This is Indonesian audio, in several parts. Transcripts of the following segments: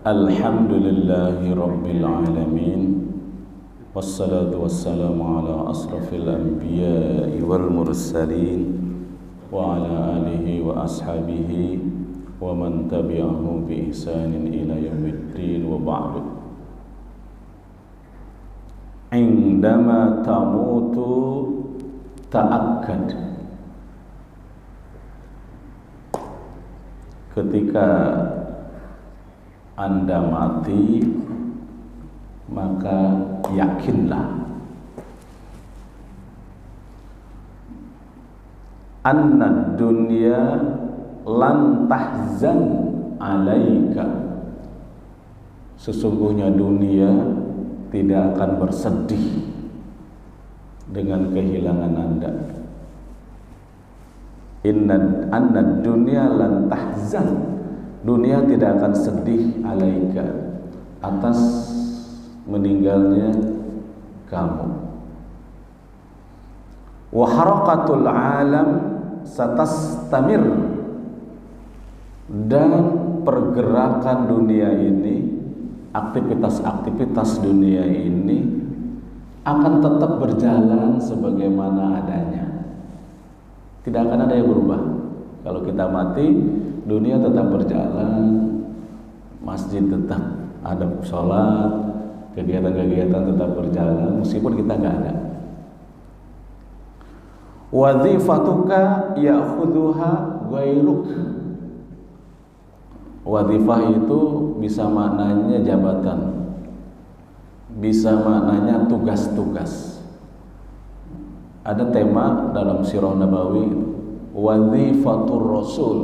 Alhamdulillahi Rabbil Alamin. Wassalatu wassalamu ala asrafil anbiya'i wal mursalin wa ala alihi wa ashabihi wa man tabi'ahu bi ihsanin ila yaumiddin wa ba'du. Indama tamutu ta'akkad. Ketika Anda mati, maka yakinlah anna dunya lan tahzan alaika. Sesungguhnya dunia tidak akan bersedih dengan kehilangan Anda. Anna dunya lan tahzan, dunia tidak akan sedih alaika, atas meninggalnya kamu. Wa harakatul alam satastamir, dan pergerakan dunia ini, aktivitas-aktivitas dunia ini akan tetap berjalan sebagaimana adanya. Tidak akan ada yang berubah. Kalau kita mati, dunia tetap berjalan, masjid tetap ada sholat, kegiatan-kegiatan tetap berjalan meskipun kita nggak ada. Wadhifatuka ya'khudhuha ghairuk. Wadhifah itu bisa maknanya jabatan, bisa maknanya tugas-tugas. Ada tema dalam Sirah Nabawi, wadhifatur Rasul,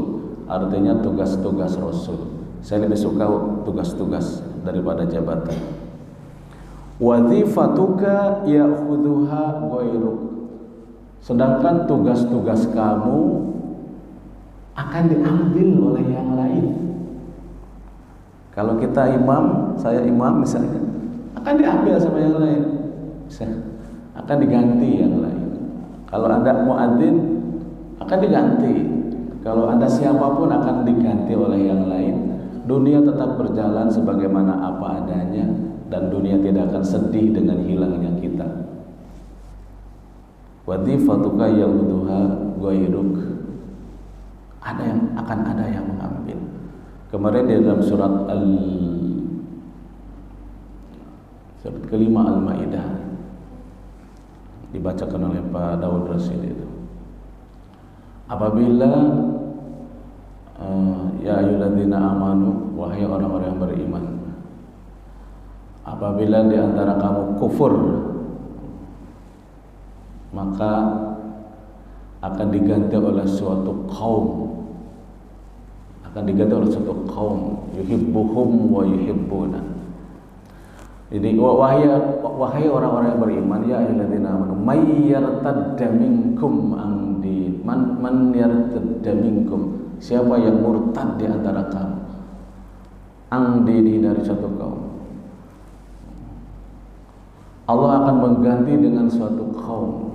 artinya tugas-tugas Rasul. Saya lebih suka tugas-tugas daripada jabatan. Wadhifatuka ya'khudhuha ghairuk. Sedangkan tugas-tugas kamu akan diambil oleh yang lain. Kalau kita imam, saya imam misalnya, akan diambil sama yang lain, akan diganti yang lain. Kalau Anda muadzin, akan diganti. Kalau Anda siapapun akan diganti oleh yang lain. Dunia tetap berjalan sebagaimana apa adanya, dan dunia tidak akan sedih dengan hilangnya kita. Wadhifatuka ya'khudhuha ghairuk. Akan ada yang mengambil. Kemarin di dalam surat kelima Al-Maidah dibacakan oleh Pak Daud Rasid itu. Apabila ya ayyuhalladzina amanu, wahai orang-orang yang beriman, apabila di antara kamu kufur, maka akan diganti oleh suatu kaum, yuhibbuhum wa yuhibbuna. Jadi wahai orang-orang yang beriman, ya ayyuhalladzina amanu may yartadda minkum an din, man yartadda minkum, siapa yang murtad di antara kamu, an dini, dari suatu kaum, Allah akan mengganti dengan suatu kaum.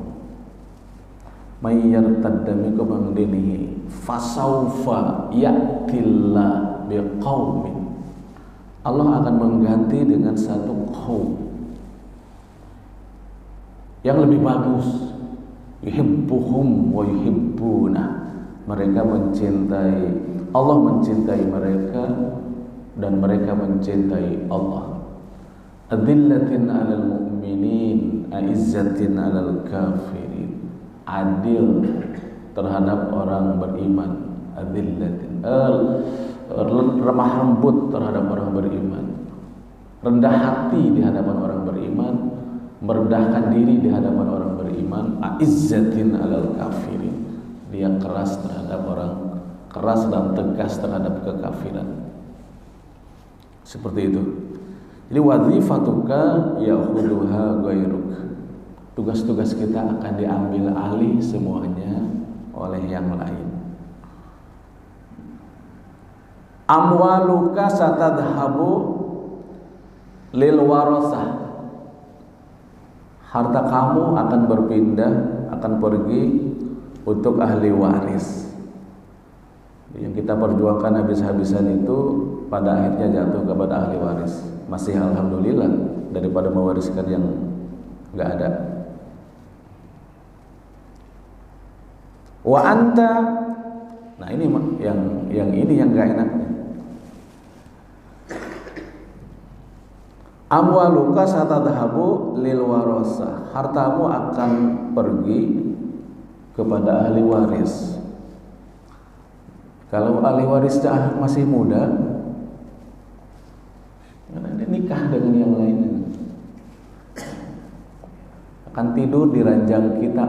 May yartadda minkum an dinihi fasawfa ya'tillah biqaumin, Allah akan mengganti dengan satu kaum yang lebih bagus. Yuhibbuhum wa yuhibbuna, mereka mencintai, Allah mencintai mereka dan mereka mencintai Allah. Adillatin 'alal mu'minin, a'izzatin 'alal kafirin, adil terhadap orang beriman, adillatin, remah lembut terhadap orang beriman, rendah hati di hadapan orang beriman, merendahkan diri di hadapan orang beriman. Aizzatin alal kafirin, dia keras terhadap orang, keras dan tegas terhadap kekafiran. Seperti itu. Jadi wadhifatuka ya'khudhuha ghairuk, tugas-tugas kita akan diambil alih semuanya oleh yang lain. Amwaluka satadhabu lil warasah, harta kamu akan berpindah, akan pergi untuk ahli waris. Yang kita perjuangkan habis-habisan itu pada akhirnya jatuh kepada ahli waris. Masih alhamdulillah daripada mewariskan yang nggak ada. Wa anta, nah ini yang nggak enaknya. Amwaluka satadhabu lil warasah, hartamu akan pergi kepada ahli waris. Kalau ahli waris masih muda, dia nikah dengan yang lain, akan tidur di ranjang kita,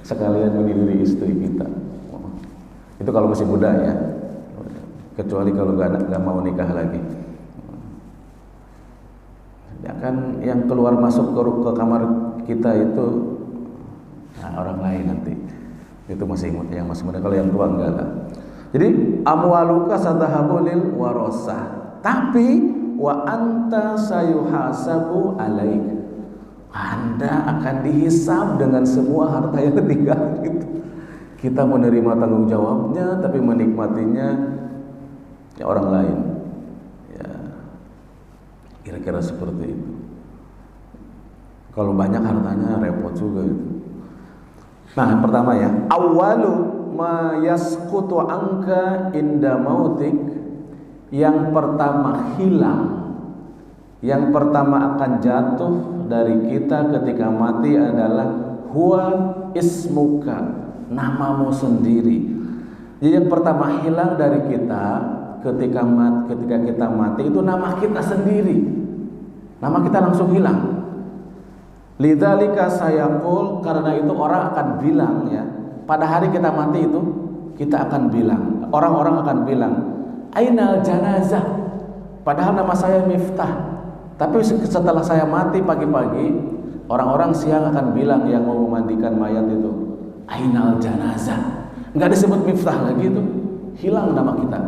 sekalian meniduri istri kita. Itu kalau masih muda ya, kecuali kalau nggak mau nikah lagi. Ya kan yang keluar masuk ke kamar kita itu orang lain nanti. Itu masih yang masih muda, kalau yang tua enggak lah. Jadi amwaluka satahabu lil warasah, tapi wa anta sayuhasabu alaik, Anda akan dihisab dengan semua harta yang tinggal itu. Kita menerima tanggung jawabnya, tapi menikmatinya ya orang lain. Kira-kira seperti itu. Kalau banyak hartanya repot juga itu. Nah, yang pertama ya, awwalu ma yasqutu anka inda mautik, yang pertama hilang, yang pertama akan jatuh dari kita ketika mati adalah huwa ismuka, namamu sendiri. Jadi yang pertama hilang dari kita ketika kita mati itu nama kita sendiri, nama kita langsung hilang. Lidzalika sayaqul, karena itu orang akan bilang ya, pada hari kita mati itu kita akan bilang, orang-orang akan bilang, ainal janazah, padahal nama saya Miftah, tapi setelah saya mati pagi-pagi, orang-orang siang akan bilang yang mau memandikan mayat itu, ainal janazah, nggak disebut Miftah lagi, itu hilang nama kita.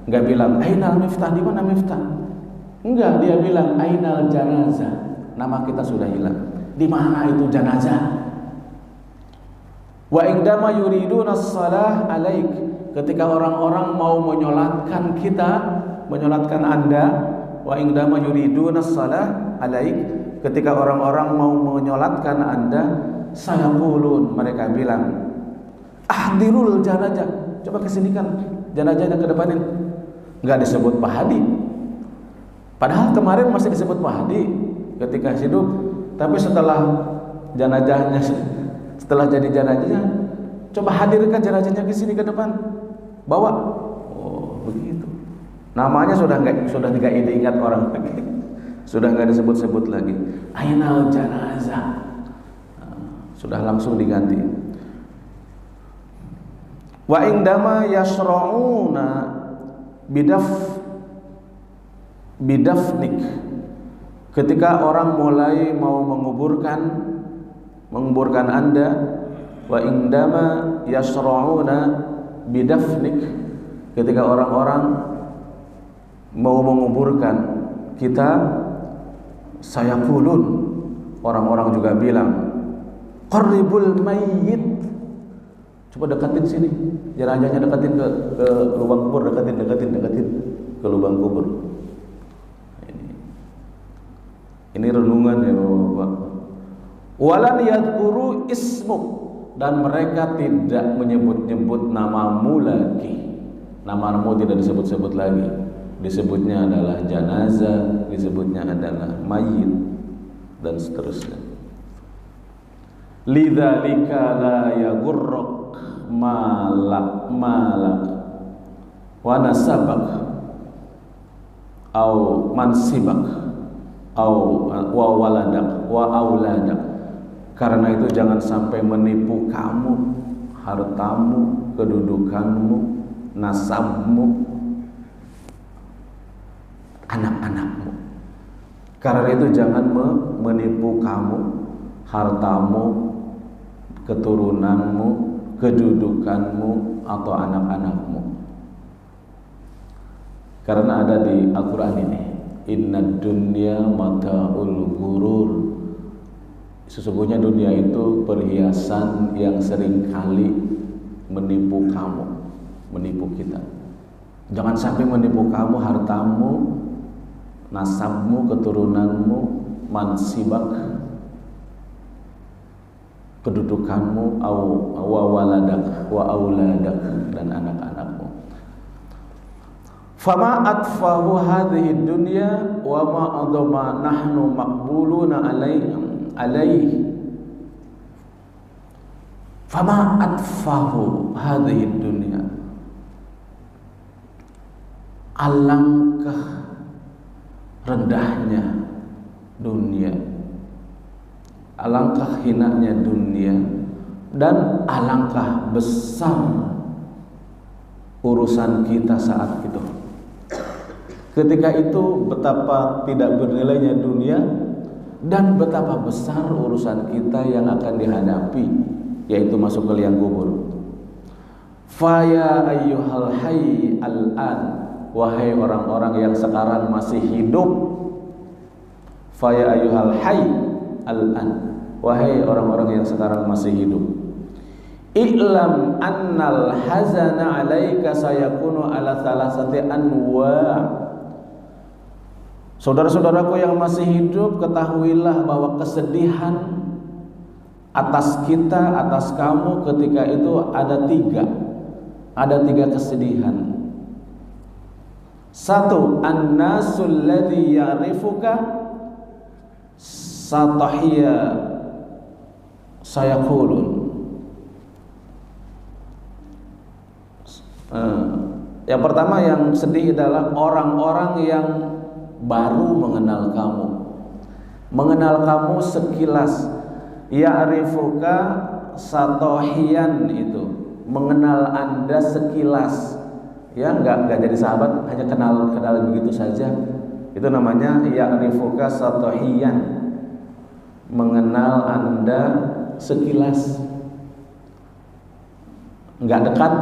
Enggak bilang ainal Miftah, di mana Miftah? Enggak, dia bilang ainal janazah, nama kita sudah hilang. Di mana itu janazah? Wa indama yuriduna shalah alaik, ketika orang-orang mau menyolatkan kita, menyolatkan Anda, wa indama yuriduna shalah alaik, ketika orang-orang mau menyolatkan Anda, sayaqulun, mereka bilang, ahdirul janazah, coba kesinikan janazahnya, ke depanin. Nggak disebut Pak Hadi, padahal kemarin masih disebut Pak Hadi ketika hidup, tapi setelah jenazahnya, setelah jadi jenazahnya, coba hadirkan jenazahnya ke sini, ke depan, bawa. Oh begitu, namanya sudah tidak diingat orang lagi, sudah nggak disebut-sebut lagi. Ainal janazah, sudah langsung diganti. Wa indama yasra'una bidafnik, ketika orang mulai mau menguburkan Anda. Wa indama yasra'una bidafnik, ketika orang-orang mau menguburkan kita, sayaqulun, orang-orang juga bilang, qarribul mayyit, coba dekatin sini, jenazahnya dekatin ke lubang kubur, dekatin ke lubang kubur. Ini renungan ya Bapak. Walan yadhkuru ismuk, dan mereka tidak menyebut-nyebut namamu lagi. Namamu tidak disebut-sebut lagi. Disebutnya adalah janazah, disebutnya adalah mayit, dan seterusnya. Lidzalika la yaghurrak malak wa nasabak au mansibak au wa waladak wa auladak, karena itu jangan sampai menipu kamu hartamu, kedudukanmu, nasabmu, anak-anakmu. Karena itu jangan menipu kamu, hartamu, keturunanmu, kedudukanmu, atau anak-anakmu. Karena ada di Al-Quran ini, innad dunya mata'ul ghurur, sesungguhnya dunia itu perhiasan yang sering kali menipu kamu, menipu kita. Jangan sampai menipu kamu hartamu, nasabmu, keturunanmu, mansibak, kedudukanmu, wa waladak wa auladak, dan anak-anakmu. Fama atfahu hadhihi dunya wa ma adama nahnu maqbuluna alaihi. Fama atfahu hadhihi dunya, alangkah rendahnya dunia, alangkah hinanya dunia, dan alangkah besar urusan kita saat itu. Ketika itu betapa tidak bernilainya dunia dan betapa besar urusan kita yang akan dihadapi, yaitu masuk ke liang kubur. Faya ayyuhal hayy al-an, wahai orang-orang yang sekarang masih hidup. Faya ayyuhal hayy al-an, wahai orang-orang yang sekarang masih hidup. I'lam annal hazana 'alaika sayakunu ala thalathati anwa'. Saudara-saudaraku yang masih hidup, ketahuilah bahwa kesedihan atas kita, atas kamu ketika itu ada tiga kesedihan. Satu, an-nasul ladzi ya'rifuka satahiyya sayaqulun. Yang pertama yang sedih adalah orang-orang yang baru mengenal kamu sekilas. Ya'rifuka satohiyan, itu mengenal Anda sekilas, ya, nggak jadi sahabat, hanya kenal begitu saja. Itu namanya ya'rifuka satohiyan, mengenal Anda sekilas, nggak dekat.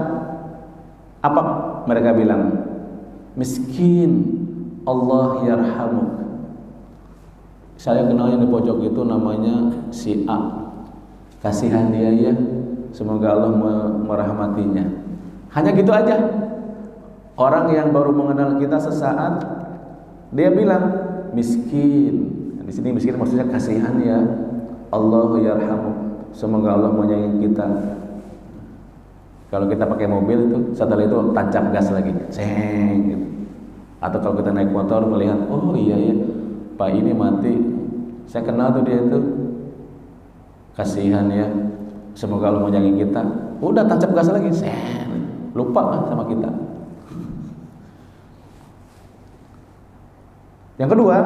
Apa mereka bilang? Miskin, Allah yarhamuk. Saya kenal yang di pojok itu namanya si A. Kasihan dia ya, semoga Allah merahmatinya. Hanya gitu aja. Orang yang baru mengenal kita sesaat, dia bilang miskin. Di sini miskin maksudnya kasihan ya. Allah yarhamuk, semoga Allah menyayangi kita. Kalau kita pakai mobil itu, setelah itu tancap gas lagi, seng gitu. Atau kalau kita naik motor melihat, oh iya ya, Pak ini mati, saya kenal tuh dia itu, kasihan ya, semoga Allah menyayangi kita. Udah tancap gas lagi, lupa lah sama kita. Yang kedua,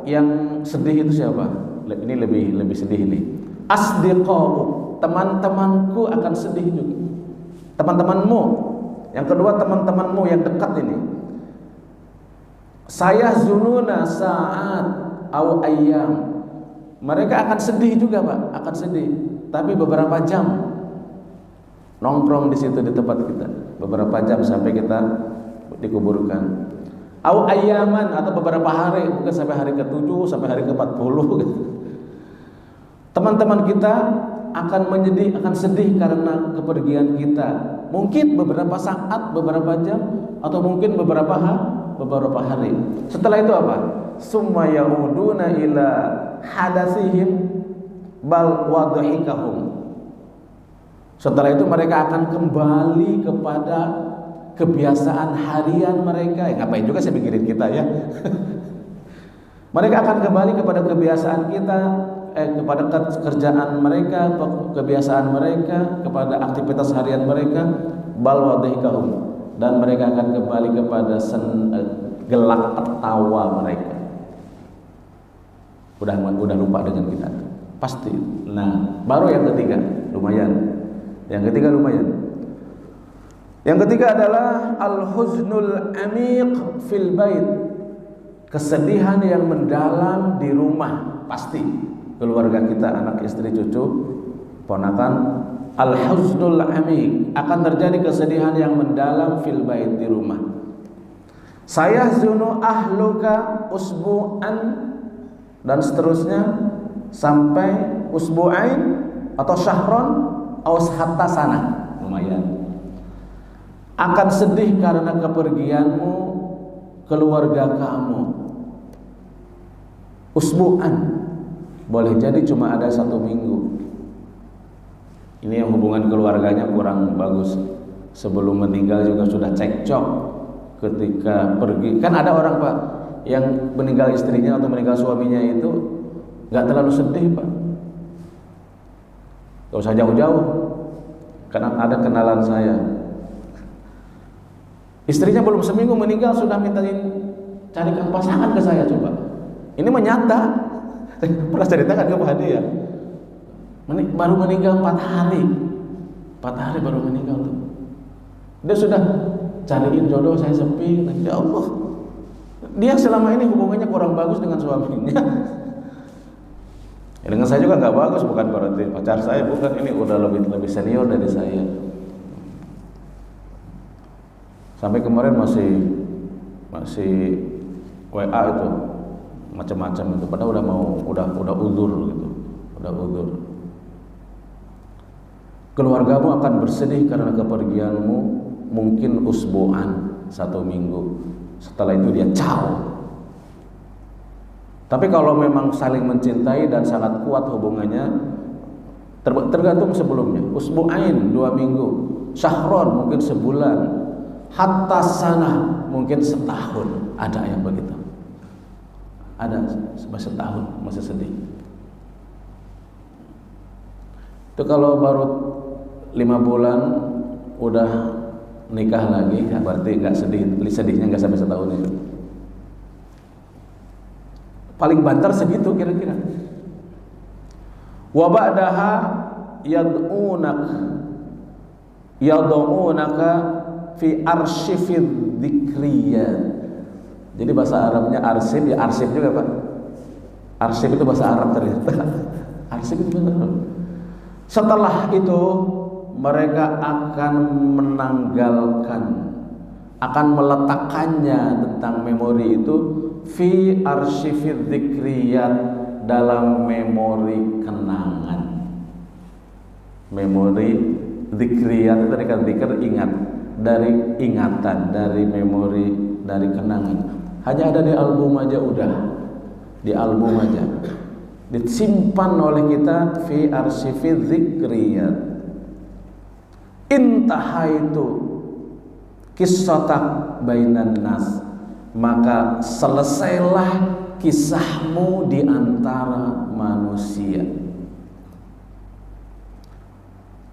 yang sedih itu siapa? Ini lebih sedih ini. Asdiqau, teman-temanku akan sedih juga. Teman-temanmu. Yang kedua, teman-temanmu yang dekat ini. Saya zununa saat au ayyam. Mereka akan sedih juga, Pak, akan sedih. Tapi beberapa jam nongkrong di situ di tempat kita, beberapa jam sampai kita dikuburkan. Au ayyaman, atau beberapa hari, mungkin sampai hari ke-7, sampai hari ke-40 gitu. Teman-teman kita akan sedih karena kepergian kita. Mungkin beberapa saat, beberapa jam, atau mungkin beberapa hari. Setelah itu apa? Summa yauduna ila hadatsihim bal wadhikahum. Setelah itu mereka akan kembali kepada kebiasaan harian mereka. Ngapain juga saya mikirin kita ya. Mereka akan kembali kepada kebiasaan kita, kepada kerjaan mereka, kebiasaan mereka, kepada aktivitas harian mereka, bal wadhikahum, dan mereka akan kembali kepada gelak tertawa mereka. Udah lupa dengan kita, pasti. Nah, baru yang ketiga, lumayan. Yang ketiga adalah al-huznul amiq fil bait. Kesedihan yang mendalam di rumah, pasti. Keluarga kita, anak, istri, cucu, ponakan. Al-huznul amiq, akan terjadi kesedihan yang mendalam fil bait, di rumah. Sayahzunu ahluka usbu'an, dan seterusnya sampai usbu'ain atau syahron atau hatta sana. Lumayan. akan sedih karena kepergianmu, keluarga kamu. Usbu'an, boleh jadi cuma ada 1 minggu. Ini yang hubungan keluarganya kurang bagus. Sebelum meninggal juga sudah cekcok ketika pergi. Kan ada orang Pak yang meninggal istrinya atau meninggal suaminya itu nggak terlalu sedih Pak. Gak usah jauh-jauh. Karena ada kenalan saya, istrinya belum seminggu meninggal sudah mintain carikan pasangan ke saya. Coba, ini menyata. Pernah ceritakan kepada dia, baru meninggal 4 hari. 4 hari baru meninggal tuh. Dia sudah cariin jodoh, saya sepi. Ya Allah, dia selama ini hubungannya kurang bagus dengan suaminya. Ya, dengan saya juga nggak bagus, bukan berarti pacar saya, bukan, ini udah lebih senior dari saya. Sampai kemarin masih WA itu macam-macam itu, padahal udah uzur gitu, udah uzur. Keluargamu akan bersedih karena kepergianmu, mungkin usbu'an, 1 minggu. Setelah itu dia ciao. Tapi kalau memang saling mencintai dan sangat kuat hubungannya, tergantung sebelumnya. Usbu'ain 2 minggu, syahron mungkin sebulan, hatta sanah mungkin setahun. Ada yang begitu. Ada sampai setahun masih sedih. Itu kalau baru 5 bulan udah nikah lagi, ya berarti nggak sedih. Sedihnya nggak sampai setahun itu. Paling banter segitu kira-kira. Wa ba'daha yad'unaka fi arsyifid dzikriyat. Jadi bahasa Arabnya arsif, ya arsif juga Pak. Arsif itu bahasa Arab ternyata. Arsif itu bahasa Arab. Setelah itu mereka akan menanggalkan, akan meletakkannya tentang memori itu fi arsyifid dzikriyat, dalam memori kenangan. Memori dzikriyat itu dari kata dzikr, ingat, dari ingatan, dari memori, dari kenangan. Hanya ada di album aja, udah di album aja disimpan oleh kita fi arsyifid dzikriyat. Intahaitu qissatak bainan nas, maka selesailah kisahmu di antara manusia.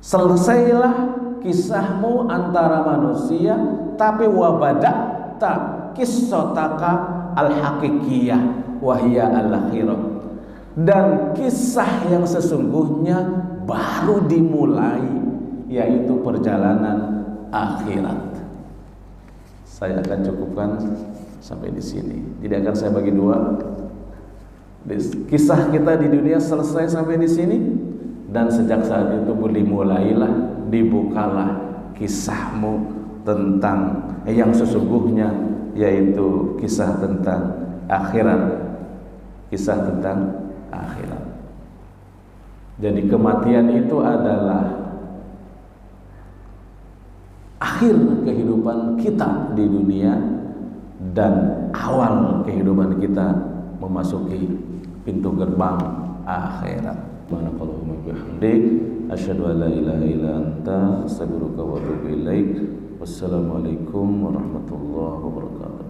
Selesailah kisahmu antara manusia, tapi wabada'ta qissataka al-haqiqiyah wahya al-akhirah, dan kisah yang sesungguhnya baru dimulai, yaitu perjalanan akhirat. Saya akan cukupkan sampai di sini. Tidak akan saya bagi dua. Kisah kita di dunia selesai sampai di sini, dan sejak saat itu dimulailah, dibukalah kisahmu tentang yang sesungguhnya, yaitu kisah tentang akhirat. Kisah tentang akhirat. Jadi kematian itu adalah akhir kehidupan kita di dunia dan awal kehidupan kita memasuki pintu gerbang akhirat. Subhanakallahumma bihamdik, asyhadu an la ilaha illa anta, astaghfiruka wa atubu ilaik. Wassalamualaikum warahmatullahi wabarakatuh.